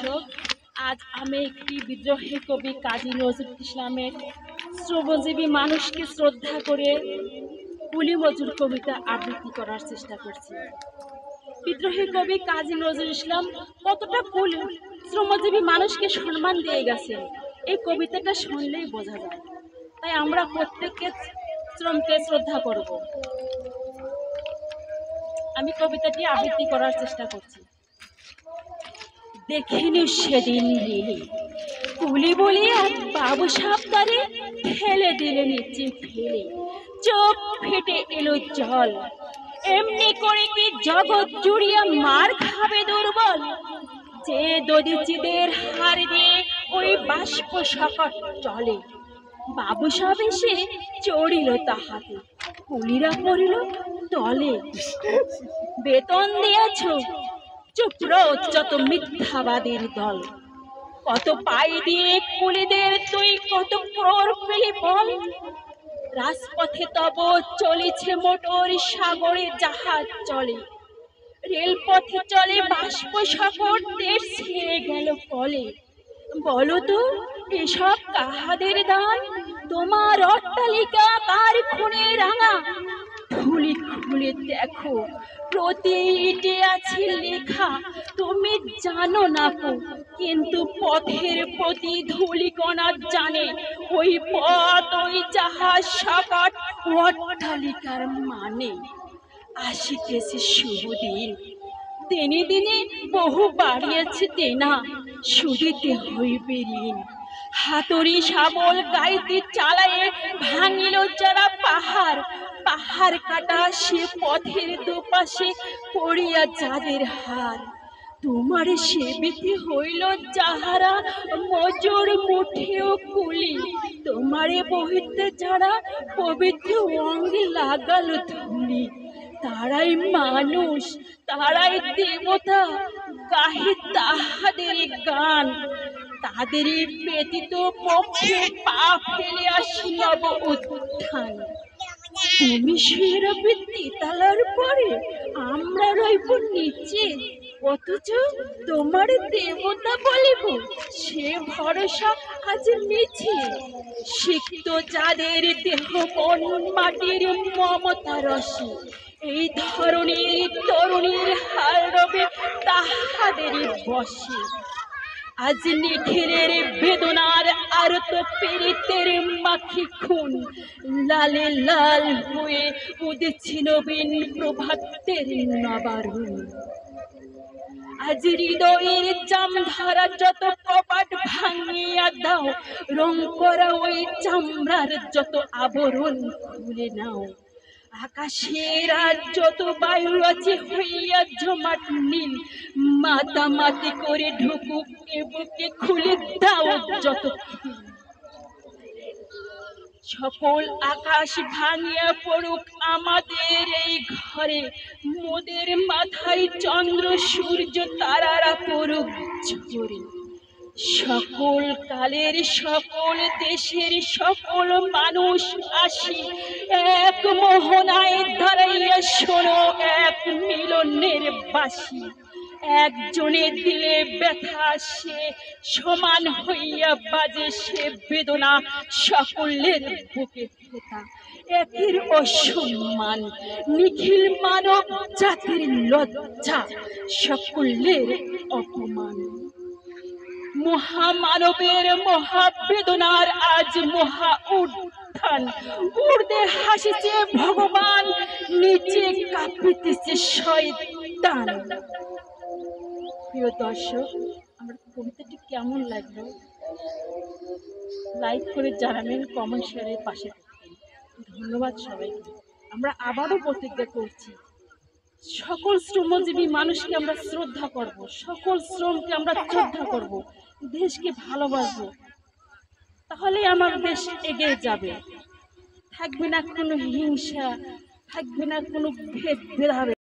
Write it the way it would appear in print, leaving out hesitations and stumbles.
দর্শক, আজ আমি একটি বিদ্রোহী কবি কাজী নজরুল ইসলামের শ্রমজীবী মানুষকে শ্রদ্ধা করে কুলি মজুর কবিতা আবৃত্তি করার চেষ্টা করছি। বিদ্রোহী কবি কাজী নজরুল ইসলাম কতটা শ্রমজীবী মানুষকে সম্মান দিয়ে গেছেন, এই কবিতাটা শুনলেই বোঝা যায়। তাই আমরা প্রত্যেককে শ্রমকে শ্রদ্ধা করব। আমি কবিতাটি আবৃত্তি করার চেষ্টা করছি। দেখিনি সেদিন রেলে কুলি বলে এক বাবু সাপটারে ফেলে দিলে নিচে ফেলে, চোখ ফেটে এলো জল। এমনি করে কি জগৎ জুড়িয়া মার খাবে দুর্বল, যে দদিচিদের হার দিয়ে ওই বাষ্প সকট চলে। বাবু সাপ এসে চড়িল তাহাতে, কুলিরা পড়িল তলে। বেতন দিয়াছ চুপ রোজ যত মিথ্যাবাদীর দল, কত পাই দিয়ে কুলিদের তুই কত ক্রোর পেলি বল। রাজপথে তব চলেছে মোটর, সাগরে জাহাজ চলে, রেলপথে চলে বাষ্প সকট, দেশ ছেড়ে গেল কলে। বলো তো এসব কাহাদের দান, তোমার অট্টালিকা কার খুনে রাঙা। খুলে খুলে দেখো প্রতি ইটে আছে লেখা, তুমি জানো না কো কিন্তু পথের প্রতি ধূলিকণা জানে। ওই পথ ওই জাহাজ সকট অট্টালিকার মানে। আসিতেছে শুভ দিন, দিনে দিনে বহু বাড়িয়েছে দেনা, সুদিতে হইবে ঋণ। হাতুড়ি শাবল গাইতে চালায়ে ভাঙিল যারা পাহাড়, পাহাড় কাটা সে পথের দুপাশে পড়িয়া যাদের হার। তোমার সেবিতে হইল যাহারা মজুর মুঠেও কুলি, তোমারে বহিতে যারা পবিত্র অঙ্গে লাগালো ধুলি। তারাই মানুষ তারাই দেবতা, গাহে তাহাদের গান। তাদেরই ব্যতীত পক্ষে পা ফেলে আসি নব উত্থান। তুমি শুয়ে রবে তেতালার পরে, আমরা রইব নিচে, অথচ তোমার দেবতা বলিব সে ভরসা আজ মিছে। সিক্ত যাদের দেহ মন মাটির মমতা রসে, এই ধরনের তরুণীর হাল রবে তাহাদেরই বসে। আজ নিখিলের বেদনার আর তো পীড়িতের মাখি খুন, লালে লাল হয়ে উঠেছে নবীন প্রভাতের নবারুণ। আজ হৃদয়ের জাম ধরা যত কপাট ভাঙিয়া দাও, রং করা ওই চামড়ার যত আবরণ খুলে নাও। আকাশের আর যত বায়ু আছে হইয়া জমাট নীল, মাতামাতি করে ঢুকুক এ বুকে খুলে দাও যত খিল। সকল আকাশ ভাঙিয়া পড়ুক আমাদের এই ঘরে, মোদের মাথায় চন্দ্র সূর্য তারারা পড়ুক ঝরে। সকল কালের সকল দেশের সকল মানুষ আসি, এক মোহনায় দাঁড়াইয়া শোনো এক মিলনের বাসি। একজনে দিলে ব্যথা সে সমান হইয়া বাজে, সে বেদনা সকলের বুকে ফোঁটা। একের অসম্মান নিখিল মানব জাতির লজ্জা, সকলের অপমান। মহামানবের মহাবেদনার আজ মহা উত্থান, ঊর্ধ্বে হাসিছে ভগবান, নিচে কাঁপিতেছে শয়তান। প্রিয় দর্শক, আমার কবিতাটি কেমন লাগলো লাইক করে জানাবেন, কমেন্ট শেয়ারের পাশে থাকবেন। ধন্যবাদ সবাইকে। আমরা আবারও প্রতিজ্ঞা করছি, সকল শ্রমজীবী মানুষকে আমরা শ্রদ্ধা করব, সকল শ্রমকে আমরা শ্রদ্ধা করব, দেশকে ভালোবাসবো, তাহলে আমার দেশ এগিয়ে যাবে। থাকবে না কোনো হিংসা, থাকবে না কোনো ভেদাভেদ।